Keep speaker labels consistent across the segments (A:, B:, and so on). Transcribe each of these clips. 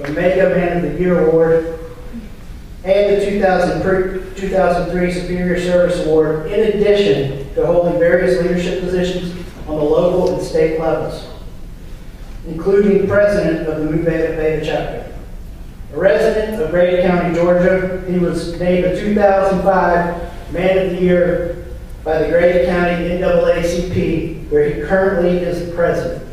A: Omega Man of the Year Award, and the 2003 Superior Service Award, in addition to holding various leadership positions on the local and state levels, including president of the Mu Beta Beta chapter. A resident of Grady County, Georgia, he was named a 2005 Man of the Year by the Grady County NAACP, where he currently is the president.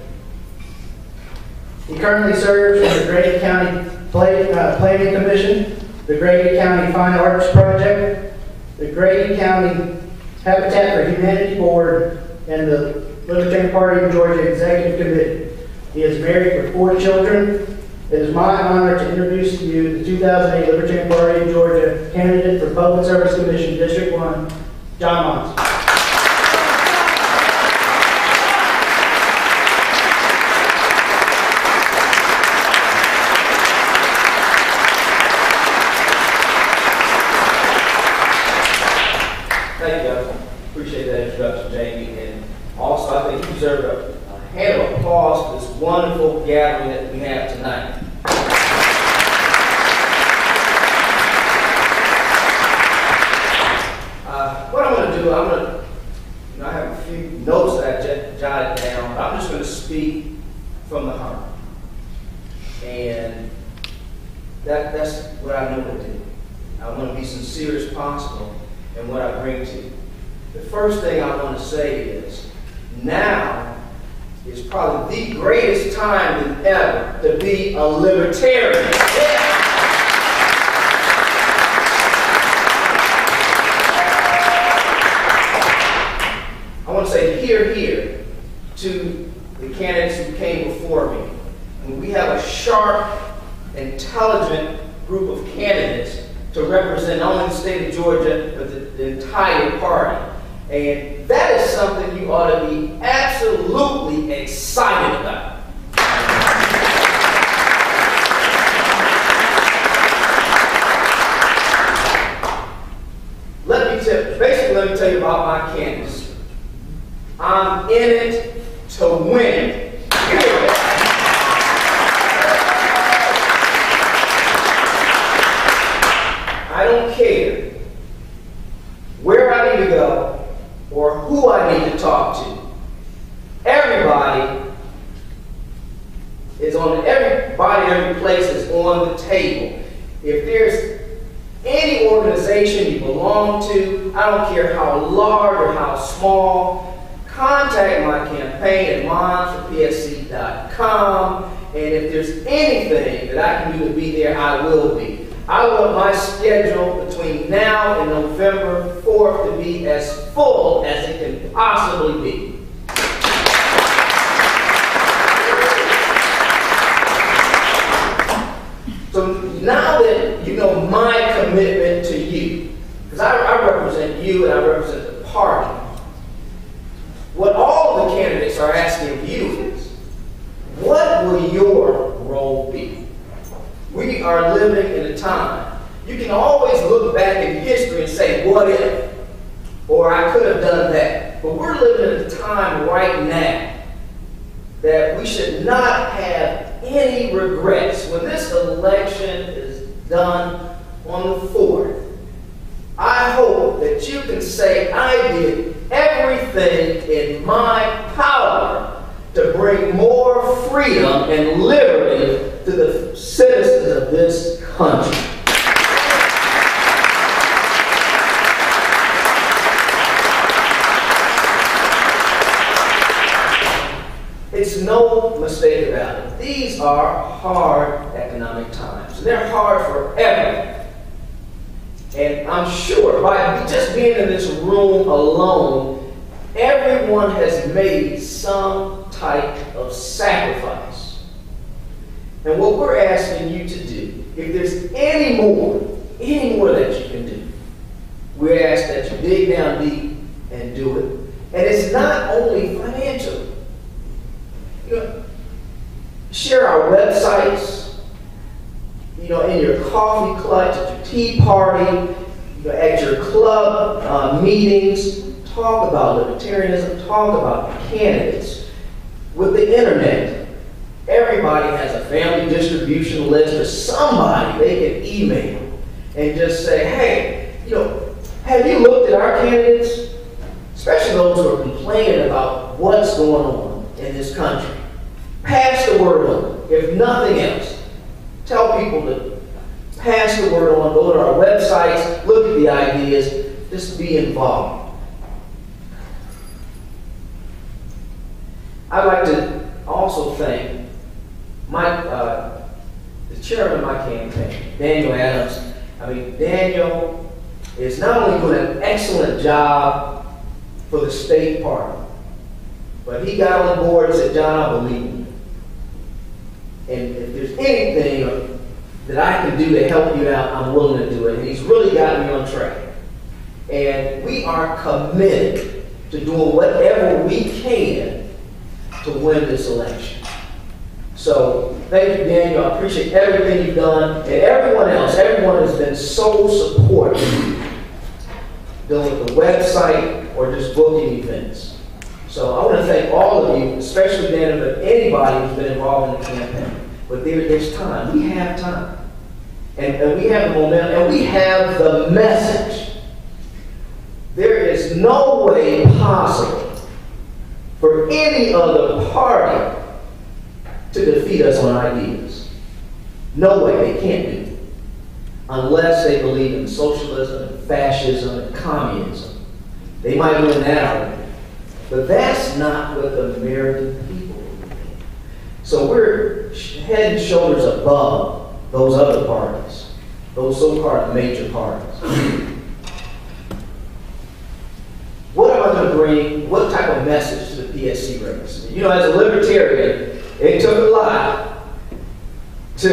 A: He currently serves on the Grady County Planning Commission, the Grady County Fine Arts Project, the Grady County Habitat for Humanity Board, and the Libertarian Party of Georgia Executive Committee. He is married with 4 children. It is my honor to introduce to you the 2008 Libertarian Party of Georgia candidate for Public Service Commission District 1, John Monds.
B: Thank you. Appreciate that introduction, Jamie. And also, I think you deserve a hand of applause for this wonderful gathering that we have tonight. What I'm going to do, I have a few notes that I jotted down, but I'm just going to speak from the heart. And that's what I know to do. I want to be sincere as possible in what I bring to you. The first thing I want to say is, now is probably the greatest time than ever to be a libertarian. I want to say hear, hear to the candidates who came before me. And we have a sharp, intelligent group of candidates to represent not only the state of Georgia, but the entire party. And that is something you ought to be absolutely excited about. Let me tell you about my candidacy. I'm in it to win it. I don't care where I need to go or who I need to talk to. Every place is on the table. If there's any organization you belong to, I don't care how large or how small, contact my campaign at monds4psc.com, and if there's anything that I can do to be there, I will be. I want my schedule between now and November 4th to be as full as it can possibly be. So now that you know my commitment to you, because I represent you and I represent the party, what all of the candidates are asking of you is, what will your role be? We are living in a time, you can always look back in history and say, what if? Or I could have done that. But we're living in a time right now that we should not have any regrets. When this election is done on the 4th, I hope that you can say, I did everything in my power to bring more freedom and liberty to the citizens of this country. It's no mistake about it. These are hard economic times. They're hard for everyone. And I'm sure by just being in this room alone, everyone has made some type of sacrifice. And what we're asking you to do, if there's any more that you can do, we ask that you dig down deep and do it. And it's not only financial. You know, share our websites, you know, in your coffee clutch, at your tea party, you know, at your club meetings. Talk about libertarianism, talk about candidates. With the internet, everybody has a family distribution list or somebody they can email and just say, hey, have you looked at our candidates? Especially those who are complaining about what's going on in this country. Pass the word on. If nothing else, tell people to pass the word on, go to our websites, look at the ideas, just be involved. I'd like to also thank the chairman of my campaign, Daniel Adams. Daniel is not only doing an excellent job for the state party, but he got on board and said, John, I believe in you. And if there's anything that I can do to help you out, I'm willing to do it. And he's really got me on track. And we are committed to doing whatever we can to win this election. So thank you, Daniel. I appreciate everything you've done. And everyone else, everyone has been so supportive dealing with the website or just booking events. So I want to thank all of you, especially Daniel, but anybody who's been involved in the campaign. But there's time. We have time. And we have the momentum, and we have the message. There is no way possible for any other party to defeat us on ideas. No way. They can't do it. Unless they believe in socialism, and fascism, and communism. They might win that argument. But that's not what the American people believe. So we're head and shoulders above those other parties, those so-called major parties. What am I going to bring? What type of message to the PSC race? As a libertarian, it took a lot to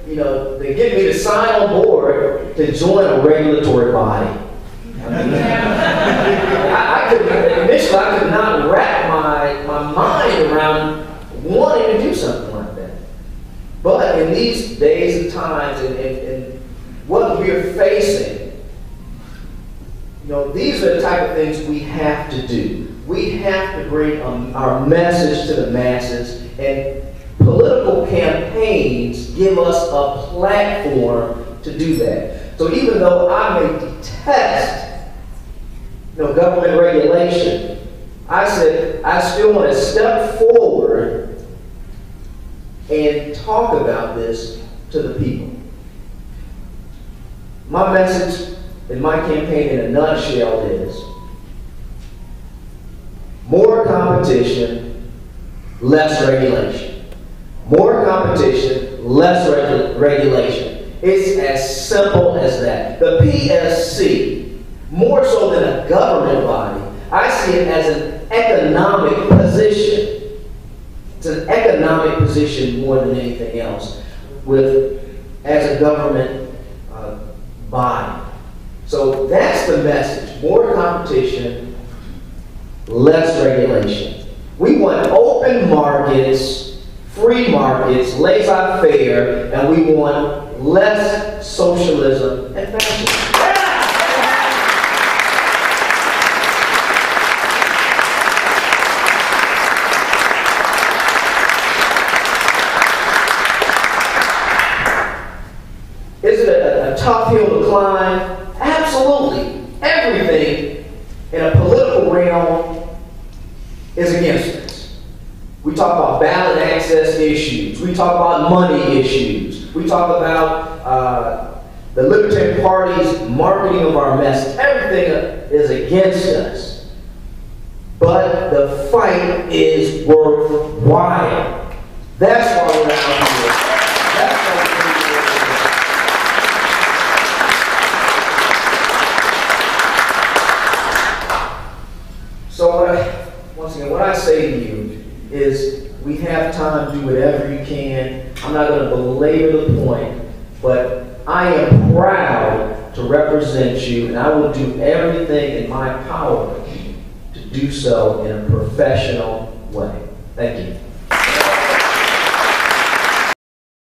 B: get me to sign on board to join a regulatory body. Initially, I could not wrap my mind around wanting to do something like that. But in these days and times, and what we're facing, these are the type of things we have to do. We have to bring our message to the masses, and political campaigns give us a platform to do that. So even though I may detest government regulation, I said I still want to step forward and talk about this to the people. My message in my campaign in a nutshell is more competition, less regulation. More competition, less regulation. It's as simple as that. The PSC, more so than a government body, I see it as an economic position. It's an economic position more than anything else, as a government body. So that's the message. More competition, less regulation. We want open markets, free markets, laissez-faire, and we want less socialism and fascism. Is it a tough hill to climb? Absolutely. Everything in a political realm is against us. We talk about ballot access issues. We talk about money issues. We talk about the Libertarian Party's marketing of our message. Everything is against us. But the fight is worthwhile. That's why we're out here. That's why we're here. So once again, what I say to you is we have time to do whatever you can. I'm not going to belabor the point, but I am proud to represent you, and I will do everything in my power to do so in a professional way. Thank you.